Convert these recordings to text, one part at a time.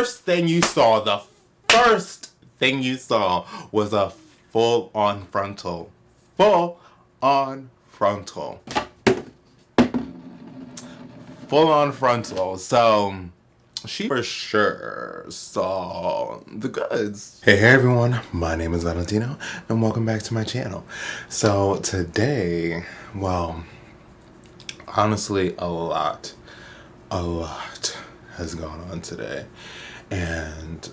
first thing you saw was a full-on frontal. Full-on frontal. Full-on frontal. So she for sure saw the goods. Hey everyone, my name is Valentino and welcome back to my channel. So today, well, honestly a lot has gone on today. And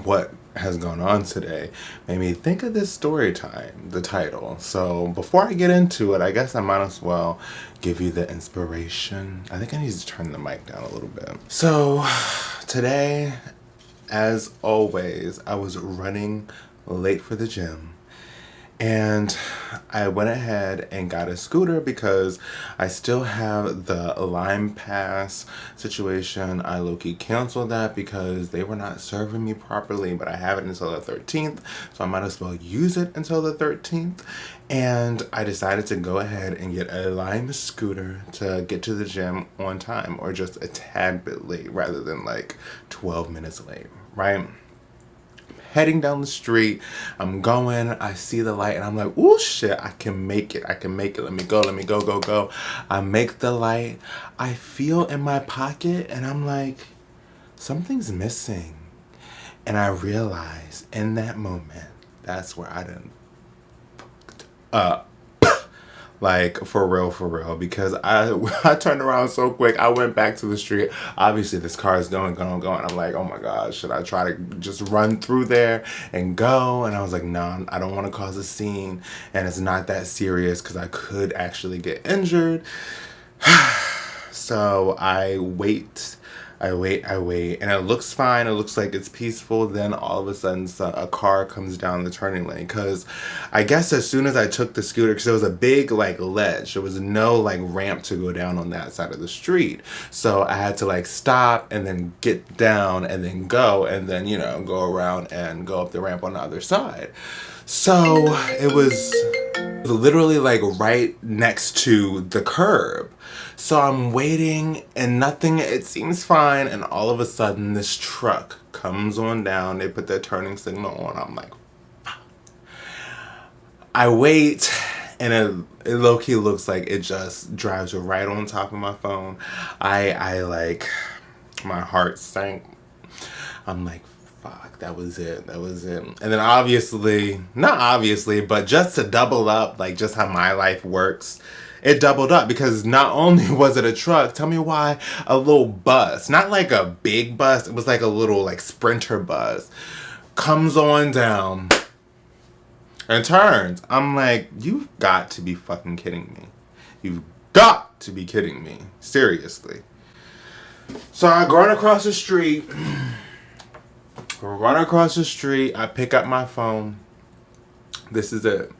what has gone on today made me think of this story time, the title. So before I get into it, I guess I might as well give you the inspiration. I think I need to turn the mic down a little bit. So today, as always, I was running late for the gym. And I went ahead and got a scooter because I still have the Lime Pass situation. I low-key canceled that because they were not serving me properly, but I have it until the 13th, so I might as well use it until the 13th. And I decided to go ahead and get a Lime scooter to get to the gym on time, or just a tad bit late rather than like 12 minutes late, right? Heading down the street, I'm going, I see the light and I'm like, oh shit, I can make it, let me go. I make the light, I feel in my pocket and I'm like, something's missing. And I realize in that moment, that's where I done fucked up. Like, for real, because I turned around so quick, I went back to the street. Obviously, this car is going. I'm like, oh my God, should I try to just run through there and go? And I was like, no, I don't want to cause a scene, and it's not that serious because I could actually get injured. So I wait, and it looks fine. It looks like it's peaceful. Then all of a sudden, a car comes down the turning lane. Because I guess as soon as I took the scooter, because it was a big like ledge, there was no like ramp to go down on that side of the street. So I had to like stop and then get down and then go and then, you know, go around and go up the ramp on the other side. So it was literally like right next to the curb. So I'm waiting and nothing, it seems fine, and all of a sudden this truck comes on down. They put their turning signal on. I'm like, fuck. I wait and it low-key looks like it just drives right on top of my phone. I like, my heart sank. I'm like, fuck, that was it. And then not obviously, but just to double up, like just how my life works, it doubled up because not only was it a truck, tell me why a little bus, not like a big bus, it was like a little like Sprinter bus, comes on down and turns. I'm like, you've got to be fucking kidding me. You've got to be kidding me. Seriously. So I run across the street. I pick up my phone. This is it.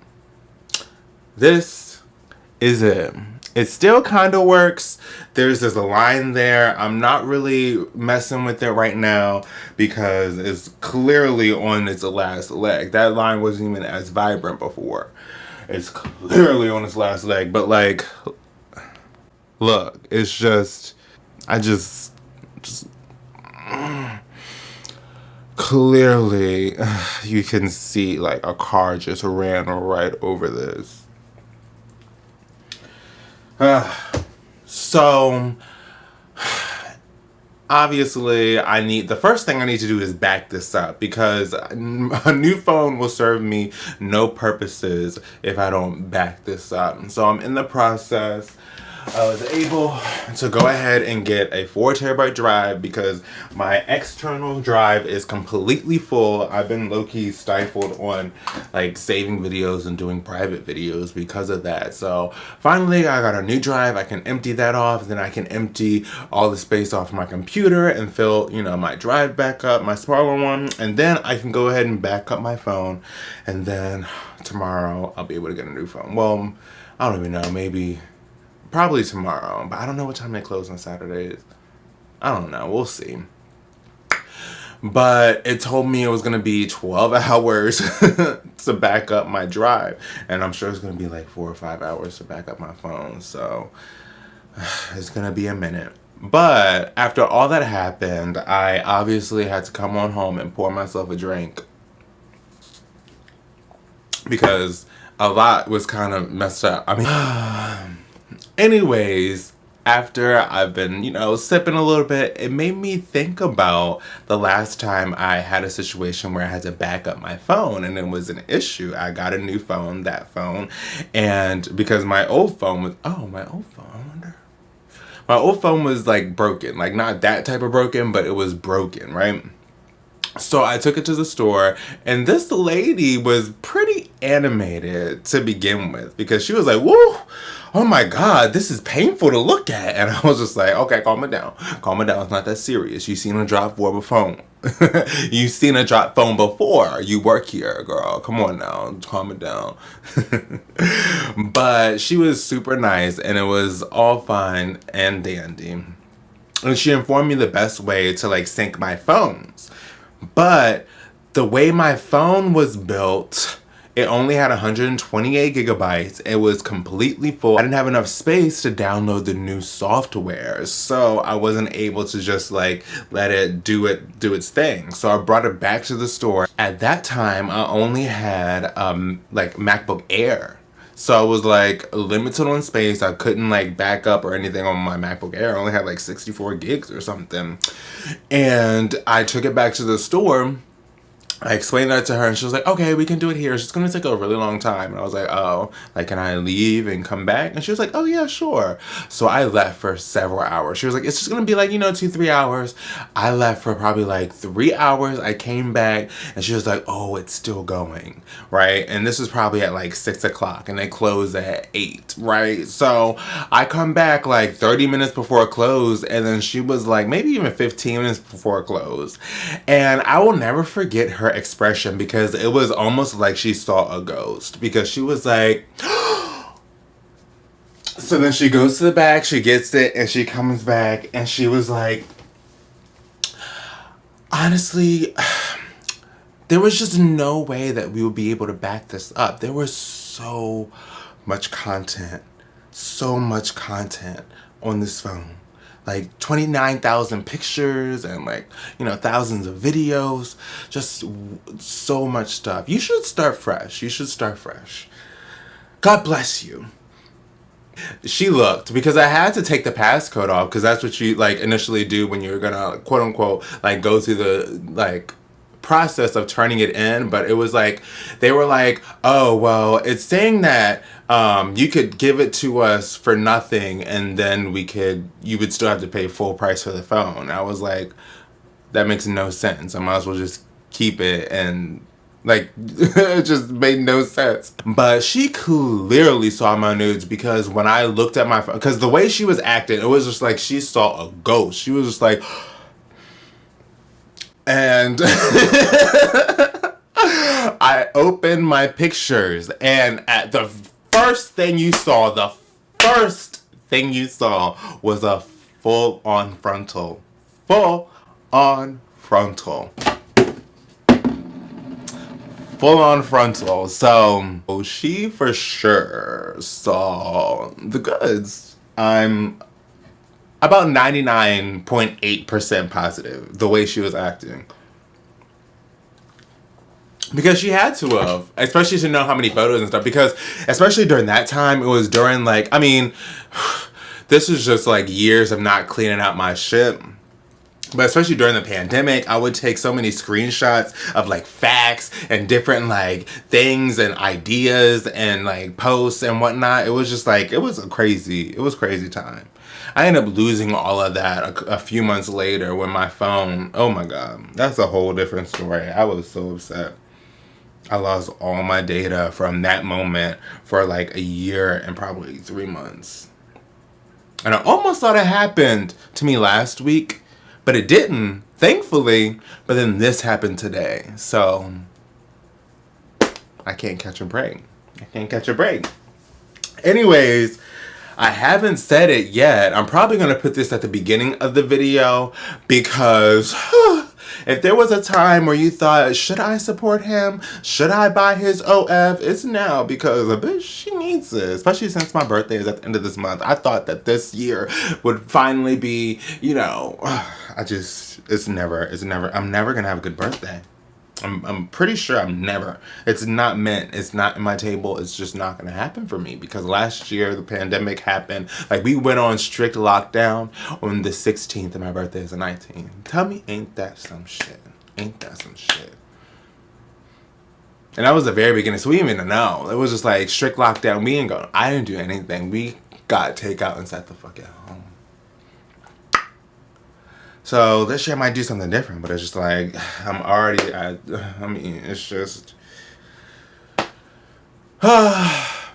It still kind of works. There's a line there. I'm not really messing with it right now because it's clearly on its last leg. That line wasn't even as vibrant before. It's clearly on its last leg. But like, look, it's just, clearly you can see like a car just ran right over this. So obviously the first thing I need to do is back this up because a new phone will serve me no purposes if I don't back this up. So I'm in the process. I was able to go ahead and get a 4TB drive because my external drive is completely full. I've been low-key stifled on like saving videos and doing private videos because of that. So finally I got a new drive. I can empty that off. Then I can empty all the space off my computer and fill, you know, my drive back up, my smaller one. And then I can go ahead and back up my phone. And then tomorrow I'll be able to get a new phone. Well, I don't even know, probably tomorrow, but I don't know what time they close on Saturdays. I don't know, we'll see. But it told me it was gonna be 12 hours to back up my drive. And I'm sure it's gonna be like 4 or 5 hours to back up my phone. So it's gonna be a minute. But after all that happened, I obviously had to come on home and pour myself a drink because a lot was kind of messed up. I mean, anyways, after I've been, sipping a little bit, it made me think about the last time I had a situation where I had to back up my phone and it was an issue. I got a new phone, that phone, and because my old phone was, my old phone, I wonder. My old phone was like broken, like not that type of broken, but it was broken, right? So I took it to the store, and this lady was pretty animated to begin with because she was like, whoa, oh my God, this is painful to look at. And I was just like, okay, calm it down. Calm it down. It's not that serious. You've seen a drop phone. You've seen a drop phone before. You work here, girl. Come on now. Calm it down. But she was super nice, and it was all fine and dandy. And she informed me the best way to like sync my phones. But the way my phone was built, it only had 128 gigabytes. It was completely full. I didn't have enough space to download the new software. So I wasn't able to just like let it do its thing. So I brought it back to the store. At that time, I only had like MacBook Air. So I was like limited on space. I couldn't like back up or anything on my MacBook Air. I only had like 64 gigs or something. And I took it back to the store. I explained that to her and she was like, okay, we can do it here. It's just going to take a really long time. And I was like, oh, like, can I leave and come back? And she was like, oh yeah, sure. So I left for several hours. She was like, it's just going to be like, 2-3 hours. I left for probably like 3 hours. I came back and she was like, oh, it's still going, right? And this was probably at like 6 o'clock and they closed at 8, right? So I come back like 30 minutes before it closed, and then she was like, maybe even 15 minutes before it closed. And I will never forget her expression because it was almost like she saw a ghost, because she was like, so then she goes to the back, she gets it, and she comes back and she was like, honestly, there was just no way that we would be able to back this up. There was so much content on this phone. Like 29,000 pictures and like, thousands of videos, just so much stuff. You should start fresh. God bless you. She looked, because I had to take the passcode off, because that's what you like initially do when you're gonna quote unquote like go through the like process of turning it in. But it was like, they were like, oh well, it's saying that you could give it to us for nothing, and then you would still have to pay full price for the phone. I was like, that makes no sense. I might as well just keep it. And like, it just made no sense. But she clearly saw my nudes, because when I looked at my phone, because the way she was acting, it was just like she saw a ghost. She was just like, and I opened my pictures, and at the first thing you saw was a full-on frontal. Full-on frontal. So she for sure saw the goods. I'm about 99.8% positive the way she was acting. Because she had to have, especially to know how many photos and stuff. Because especially during that time, it was during like, I mean, this is just like years of not cleaning out my shit. But especially during the pandemic, I would take so many screenshots of like facts and different like things and ideas and like posts and whatnot. It was just like, it was crazy time. I ended up losing all of that a few months later when my phone, oh my God, that's a whole different story. I was so upset. I lost all my data from that moment for like a year and probably 3 months. And I almost thought it happened to me last week, but it didn't, thankfully. But then this happened today. So I can't catch a break. Anyways, I haven't said it yet. I'm probably going to put this at the beginning of the video because If there was a time where you thought, should I support him? Should I buy his OF? It's now, because a bitch, she needs it. Especially since my birthday is at the end of this month. I thought that this year would finally be, you know, it's never, I'm never gonna have a good birthday. I'm pretty sure it's not meant, it's not in my table, it's just not gonna happen for me, because last year the pandemic happened. Like, we went on strict lockdown on the 16th and my birthday is the 19th. Tell me, ain't that some shit? Ain't that some shit? And that was the very beginning, so we didn't even know. It was just like strict lockdown. I didn't do anything. We got takeout and sat the fuck at home. So this year I might do something different, but it's just like, I mean, it's just,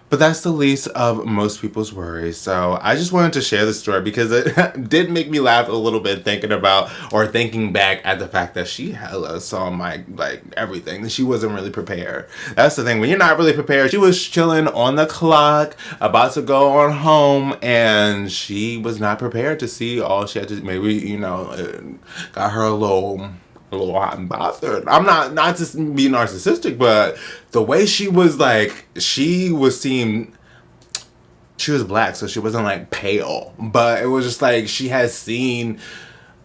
but that's the least of most people's worries. So I just wanted to share this story because it did make me laugh a little bit, thinking back at the fact that she hella saw my, like, everything. She wasn't really prepared. That's the thing. When you're not really prepared, she was chilling on the clock, about to go on home, and she was not prepared to see all she had to, maybe, you know, got her a little hot and bothered. I'm not to be narcissistic, but the way she was, like, she was black, so she wasn't, like, pale, but it was just like she had seen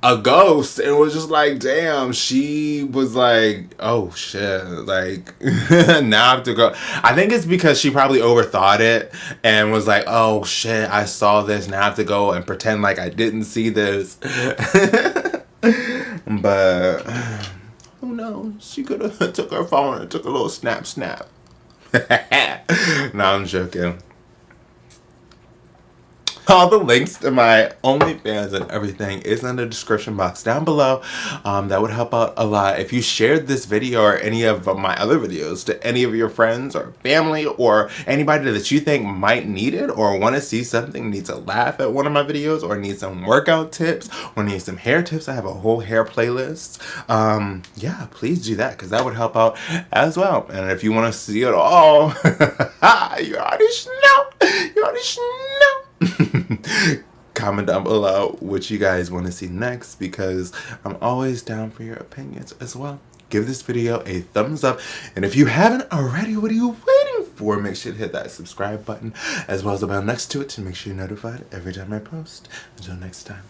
a ghost, and it was just like, damn, she was like, oh shit, like, now I have to go. I think it's because she probably overthought it and was like, oh shit, I saw this, now I have to go and pretend like I didn't see this. But who knows? She could have took her phone and took a little snap. No, I'm joking. All the links to my OnlyFans and everything is in the description box down below. That would help out a lot if you shared this video or any of my other videos to any of your friends or family or anybody that you think might need it or want to see something, needs to laugh at one of my videos or need some workout tips or need some hair tips. I have a whole hair playlist. Yeah, please do that because that would help out as well. And if you want to see it all, you already know. Comment down below what you guys want to see next because I'm always down for your opinions as well. Give this video a thumbs up, and if you haven't already, what are you waiting for? Make sure to hit that subscribe button as well as the bell next to it to make sure you're notified every time I post. Until next time.